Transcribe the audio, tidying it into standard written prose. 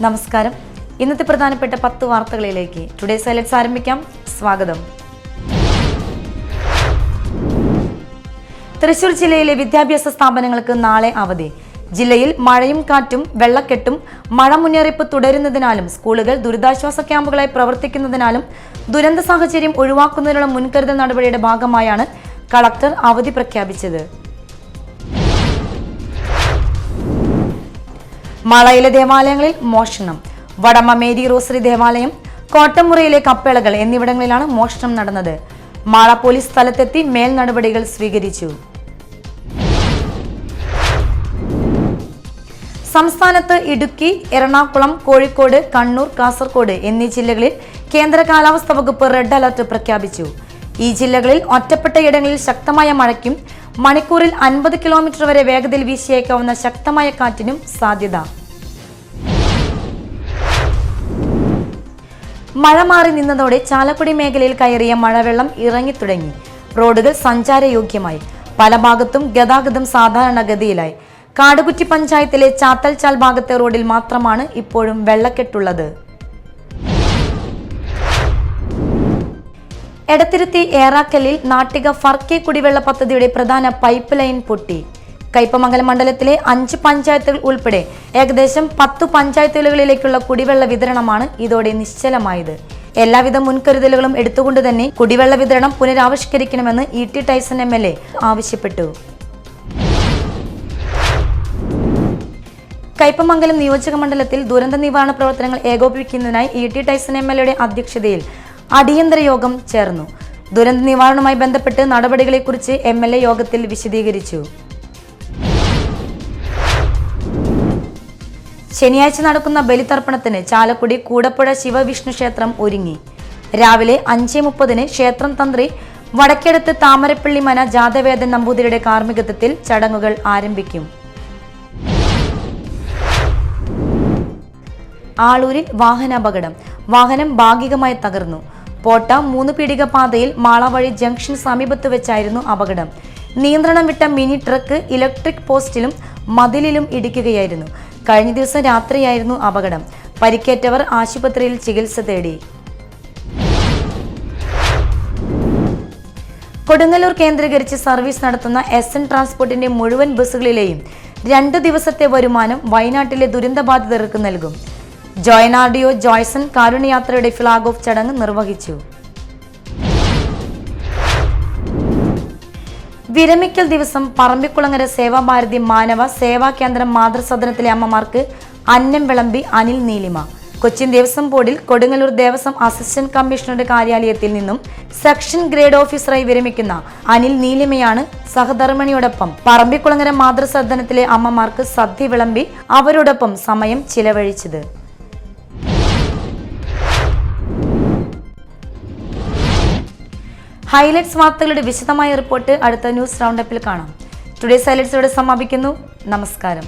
നമസ്കാരം. ഇന്നത്തെ പ്രധാനപ്പെട്ട 10 വാർത്തകളിലേക്ക് ടുഡേ സൈലറ്റ്സ് ആരംഭിക്കാം. സ്വാഗതം. തൃശൂർ ജില്ലയിലെ വിദ്യാഭ്യാസ സ്ഥാപനങ്ങൾക്ക് നാളെ അവധി. ജില്ലയിൽ മഴയും കാറ്റും വെള്ളക്കെട്ടും മഴ മുന്നറിയിപ്പ് തുടരുന്നതിനാലും സ്കൂളുകൾ ദുരിതാശ്വാസ ക്യാമ്പുകളായി പ്രവർത്തിക്കുന്നതിനാലും ദുരന്ത സാഹചര്യം ഒഴിവാക്കുന്നതിനുള്ള മുൻകരുതൽ നടപടിയുടെ ഭാഗമായാണ് കളക്ടർ അവധി പ്രഖ്യാപിച്ചത്. മാളയിലെ ദേവാലയങ്ങളിൽ മോഷണം. വടമ മേരി റോസറി ദേവാലയം, കോട്ടമുറിയിലെ കപ്പേളകൾ എന്നിവിടങ്ങളിലാണ് മോഷണം നടന്നത്. മാള പോലീസ് സ്ഥലത്തെത്തി മേൽ നടപടികൾ സ്വീകരിച്ചു. സംസ്ഥാനത്ത് ഇടുക്കി, എറണാകുളം, കോഴിക്കോട്, കണ്ണൂർ, കാസർഗോഡ് എന്നീ ജില്ലകളിൽ കേന്ദ്ര കാലാവസ്ഥാ വകുപ്പ് റെഡ് അലർട്ട് പ്രഖ്യാപിച്ചു. ഈ ജില്ലകളിൽ ഒറ്റപ്പെട്ട ഇടങ്ങളിൽ ശക്തമായ മഴയ്ക്കും മണിക്കൂറിൽ 50 കിലോമീറ്റർ വരെ വേഗതയിൽ വീശിയേക്കാവുന്ന ശക്തമായ കാറ്റിനും സാധ്യത. മഴ മാറി നിന്നതോടെ ചാലക്കുടി മേഖലയിൽ കയറിയ മഴവെള്ളം ഇറങ്ങിത്തുടങ്ങി. റോഡുകൾ സഞ്ചാരയോഗ്യമായി. പല ഭാഗത്തും ഗതാഗതം സാധാരണഗതിയിലായി. കാടുകുറ്റി പഞ്ചായത്തിലെ ചാത്തൽച്ചാൽ ഭാഗത്തെ റോഡിൽ മാത്രമാണ് ഇപ്പോഴും വെള്ളക്കെട്ടുള്ളത്. എടത്തിരുത്തി ഏറാക്കല്ലിൽ നാട്ടിക ഫർക്കെ കുടിവെള്ള പദ്ധതിയുടെ പ്രധാന പൈപ്പ് ലൈൻ പൊട്ടി. കയ്പമംഗലം മണ്ഡലത്തിലെ 5 പഞ്ചായത്തുകൾ ഉൾപ്പെടെ ഏകദേശം 10 പഞ്ചായത്തുകളിലേക്കുള്ള കുടിവെള്ള വിതരണമാണ് ഇതോടെ നിശ്ചലമായത്. എല്ലാവിധ മുൻകരുതലുകളും എടുത്തുകൊണ്ട് തന്നെ കുടിവെള്ള വിതരണം പുനരാവിഷ്കരിക്കണമെന്ന് E.T. ടൈസൺ MLA ആവശ്യപ്പെട്ടു. കയ്പമംഗലം നിയോജക മണ്ഡലത്തിൽ ദുരന്ത നിവാരണ പ്രവർത്തനങ്ങൾ ഏകോപിപ്പിക്കുന്നതിനായി E.T. ടൈസൺ MLAയുടെ അധ്യക്ഷതയിൽ അടിയന്തര യോഗം ചേർന്നു. ദുരന്ത നിവാരണവുമായി ബന്ധപ്പെട്ട് നടപടികളെക്കുറിച്ച് MLA യോഗത്തിൽ വിശദീകരിച്ചു. ശനിയാഴ്ച നടക്കുന്ന ബലിതർപ്പണത്തിന് ചാലക്കുടി കൂടപ്പുഴ ശിവവിഷ്ണു ക്ഷേത്രം ഒരുങ്ങി. രാവിലെ 5:30 ക്ഷേത്രം തന്ത്രി വടക്കേടത്ത് താമരപ്പള്ളി മന ജാതവേദൻ നമ്പൂതിരിയുടെ കാർമ്മികത്വത്തിൽ ചടങ്ങുകൾ ആരംഭിക്കും. ആളൂരിൽ വാഹനാപകടം. വാഹനം ഭാഗികമായി തകർന്നു. പോട്ട 3 പീടിക പാതയിൽ മാള വഴി ജംഗ്ഷൻ സമീപത്ത് വെച്ചായിരുന്നു അപകടം. നിയന്ത്രണം വിട്ട മിനി ട്രക്ക് ഇലക്ട്രിക് പോസ്റ്റിലും മതിലിലും ഇടിക്കുകയായിരുന്നു. കഴിഞ്ഞ ദിവസം രാത്രിയായിരുന്നു അപകടം. പരിക്കേറ്റവർ ആശുപത്രിയിൽ ചികിത്സ തേടി. കൊടുങ്ങല്ലൂർ കേന്ദ്രീകരിച്ച് സർവീസ് നടത്തുന്ന SN ട്രാൻസ്പോർട്ടിന്റെ മുഴുവൻ ബസ്സുകളിലെയും 2 ദിവസത്തെ വരുമാനം വയനാട്ടിലെ ദുരന്തബാധിതർക്ക് നൽകും. ജോയ്നാർഡിയോ ജോയ്സൺ കാരുണ്യയാത്രയുടെ ഫ്ലാഗ് ഓഫ് ചടങ്ങ് നിർവഹിച്ചു. വിരമിക്കൽ ദിവസം പറമ്പിക്കുളങ്ങര സേവാഭാരതി മാനവ സേവാ കേന്ദ്രം മാതൃസദനത്തിലെ അമ്മമാർക്ക് അന്നം വിളമ്പി അനിൽ നീലിമ. കൊച്ചിൻ ദേവസ്വം ബോർഡിൽ കൊടുങ്ങല്ലൂർ ദേവസ്വം അസിസ്റ്റന്റ് കമ്മീഷണറുടെ കാര്യാലയത്തിൽ നിന്നും സെക്ഷൻ ഗ്രേഡ് ഓഫീസറായി വിരമിക്കുന്ന അനിൽ നീലിമയാണ് സഹധർമ്മിണിയോടൊപ്പം പറമ്പിക്കുളങ്ങര മാതൃസദനത്തിലെ അമ്മമാർക്ക് സദ്യ വിളമ്പി അവരോടൊപ്പം സമയം ചിലവഴിച്ചത്. ഹൈലൈറ്റ്സ് വാർത്തകളുടെ വിശദമായ റിപ്പോർട്ട് അടുത്ത ന്യൂസ് റൗണ്ടപ്പിൽ കാണാം. ടുഡേ സൈലറ്റ്സ് ഇവിടെ സമാപിക്കുന്നു. നമസ്കാരം.